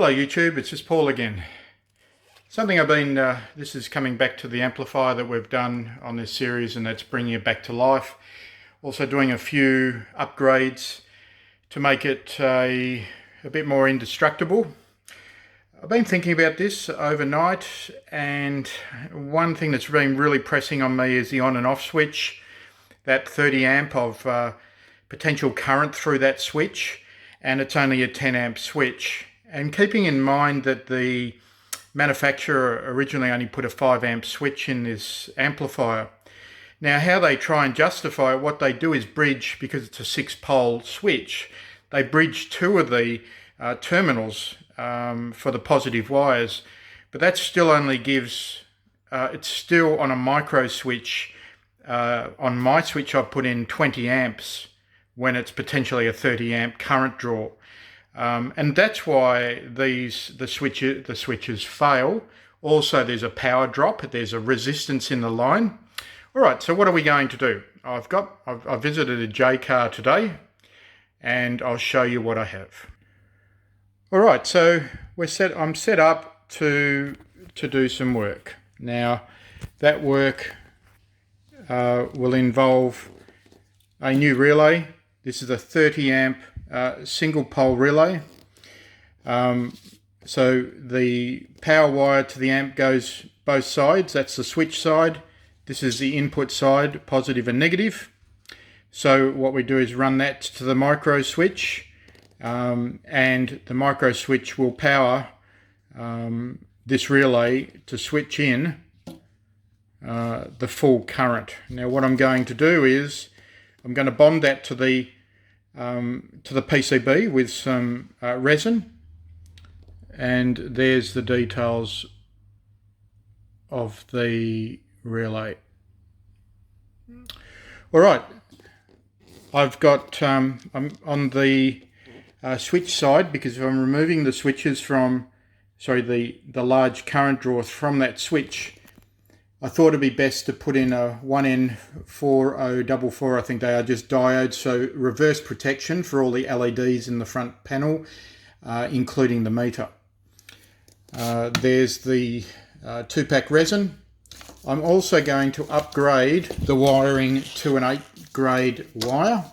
Hello YouTube, it's just Paul again. Something this is coming back to the amplifier that we've done on this series, and that's bringing it back to life. Also doing a few upgrades to make it a bit more indestructible. I've been thinking about this overnight, and one thing that's been really pressing on me is the on and off switch. That 30 amp of potential current through that switch, and it's only a 10 amp switch. And keeping in mind that the manufacturer originally only put a 5 amp switch in this amplifier. Now how they try and justify it, what they do is bridge, because it's a 6-pole switch, they bridge 2 of the terminals for the positive wires, but that still only gives, it's still on a micro switch. On my switch I've put in 20 amps when it's potentially a 30 amp current draw. And that's why the switches fail. Also, there's a power drop, there's a resistance in the line. All right, so what are we going to do? I've visited a J car today, and I'll show you what I have. All right, so I'm set up to do some work. Now, that work will involve a new relay. This is a 30 amp single pole relay. So the power wire to the amp goes both sides. That's the switch side. This is the input side, positive and negative. So what we do is run that to the micro switch, and the micro switch will power this relay to switch in the full current. Now what I'm going to do is I'm going to bond that to the PCB with some resin, and there's the details of the relay. All right, I've got I'm on the switch side, because if I'm removing the switches from, the large current draw from that switch, I thought it'd be best to put in a 1N4044, I think they are, just diodes, so reverse protection for all the LEDs in the front panel, including the meter. There's the 2-pack resin. I'm also going to upgrade the wiring to an 8-grade wire.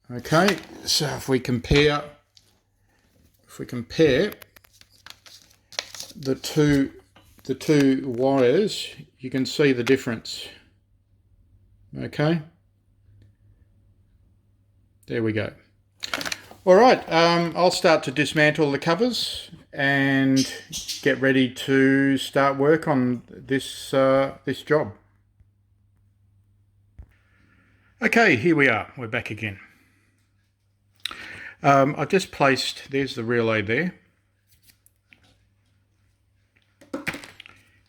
Okay, so if we compare the two wires, you can see the difference. Okay, there we go. All right, I'll start to dismantle the covers and get ready to start work on this this job. Okay, here we are, we're back again. I've just placed, there's the relay there.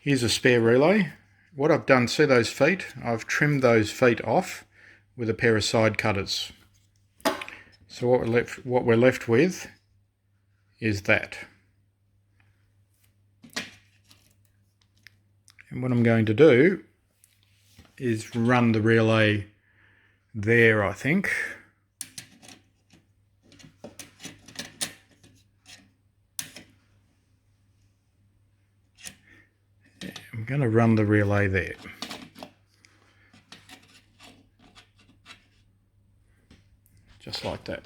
Here's a spare relay. What I've done, see those feet? I've trimmed those feet off with a pair of side cutters. So what we're left with is that. And what I'm going to do is run the relay there, I think. I'm going to run the relay there. Just like that.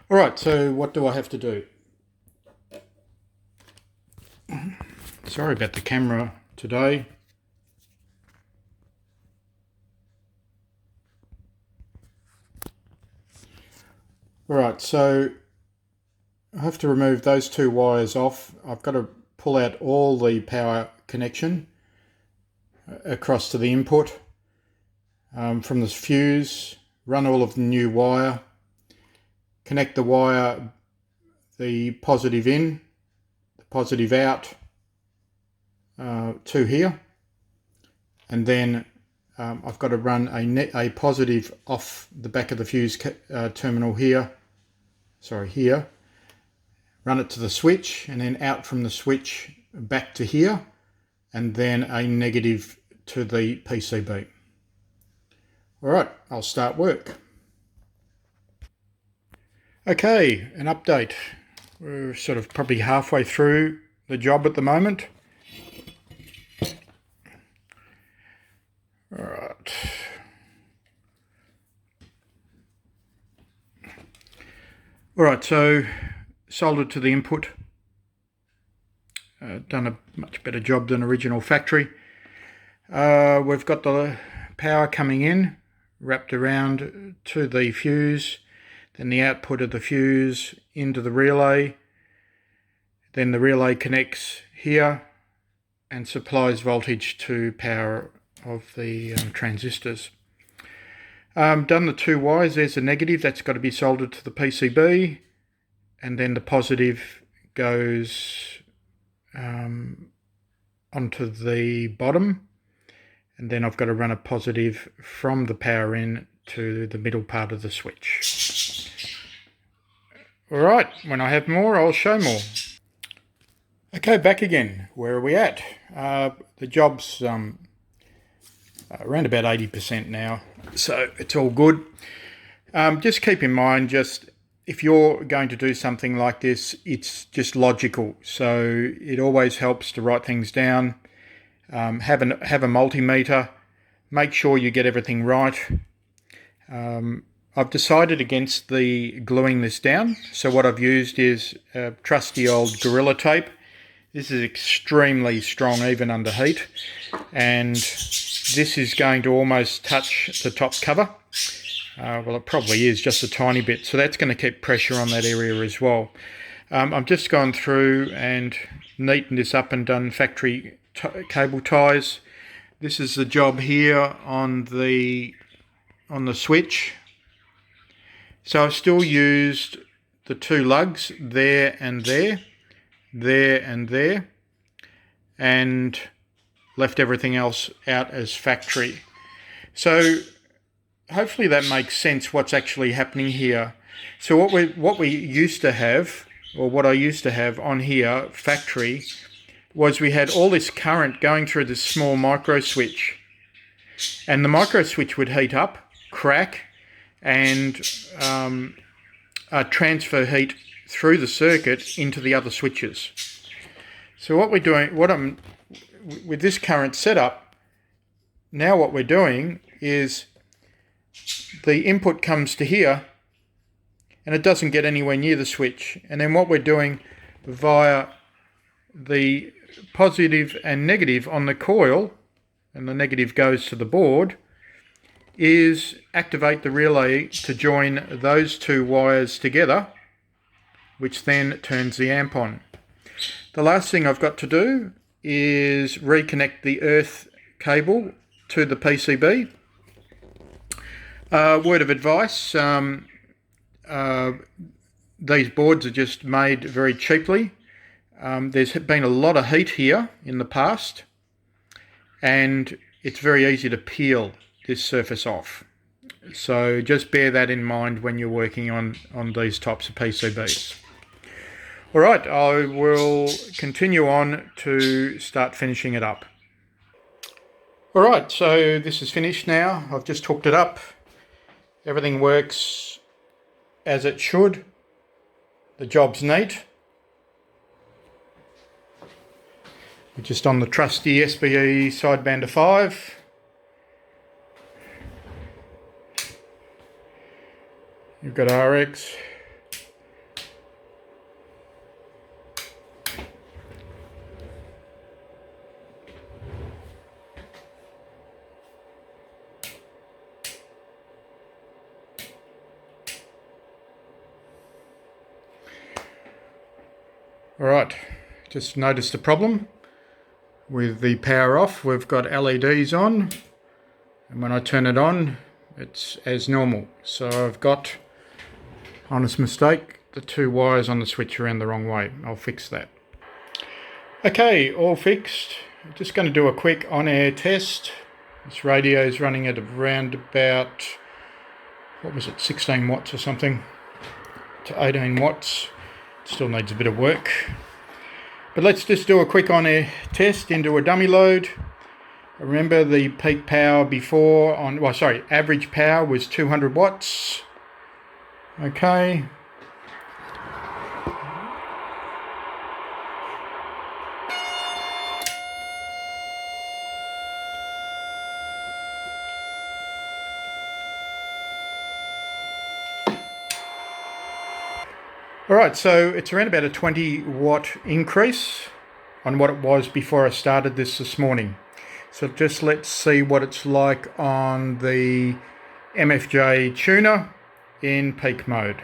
All right, so what do I have to do? Sorry about the camera today. All right, so I have to remove those 2 wires off. I've got to pull out all the power connection across to the input from the fuse, run all of the new wire, connect the wire, the positive in, the positive out to here, and then I've got to run a positive off the back of the fuse terminal here, here, run it to the switch, and then out from the switch back to here, and then a negative to the PCB. All right, I'll start work. Okay, an update. We're sort of probably halfway through the job at the moment. Alright. Alright, so soldered to the input. Done a much better job than original factory. We've got the power coming in, wrapped around to the fuse, then the output of the fuse into the relay, then the relay connects here and supplies voltage to power of the transistors. Done the two wires. There's the negative, that's got to be soldered to the PCB, and then the positive goes onto the bottom, and then I've got to run a positive from the power in to the middle part of the switch. Alright, when I have more I'll show more. Okay, back again. Where are we at? The job's around about 80% now, so it's all good. Just keep in mind, just if you're going to do something like this, it's just logical. So it always helps to write things down. Have a multimeter. Make sure you get everything right. I've decided against the gluing this down. So what I've used is trusty old Gorilla Tape. This is extremely strong even under heat. And this is going to almost touch the top cover. Well, it probably is just a tiny bit, so that's going to keep pressure on that area as well. I've just gone through and neatened this up and done factory cable ties. This is the job here on the switch. So I've still used the two lugs there and there, there and there, and left everything else out as factory. So hopefully that makes sense what's actually happening here. So what we used to have, or what I used to have on here, factory, was we had all this current going through this small micro switch. And the micro switch would heat up, crack, and transfer heat through the circuit into the other switches. So what we're doing, with this current setup, now what we're doing is the input comes to here and it doesn't get anywhere near the switch. And then what we're doing via the positive and negative on the coil, and the negative goes to the board, is activate the relay to join those two wires together, which then turns the amp on. The last thing I've got to do is reconnect the earth cable to the PCB. Word of advice, these boards are just made very cheaply. There's been a lot of heat here in the past, and it's very easy to peel this surface off. So just bear that in mind when you're working on these types of PCBs. Alright, I will continue on to start finishing it up. Alright, so this is finished now. I've just hooked it up. Everything works as it should. The job's neat. We're just on the trusty SBE sidebander 5. You've got RX. Alright, just noticed a problem with the power off. We've got LEDs on, and when I turn it on, it's as normal. So I've got, honest mistake, the two wires on the switch around the wrong way. I'll fix that. Okay, all fixed. I'm just going to do a quick on-air test. This radio is running at around about, what was it, 16 watts or something, to 18 watts. Still needs a bit of work. But let's just do a quick on-air test into a dummy load. Remember the peak power before average power was 200 watts. Okay, Alright, so it's around about a 20 watt increase on what it was before I started this morning. So just let's see what it's like on the MFJ tuner in peak mode.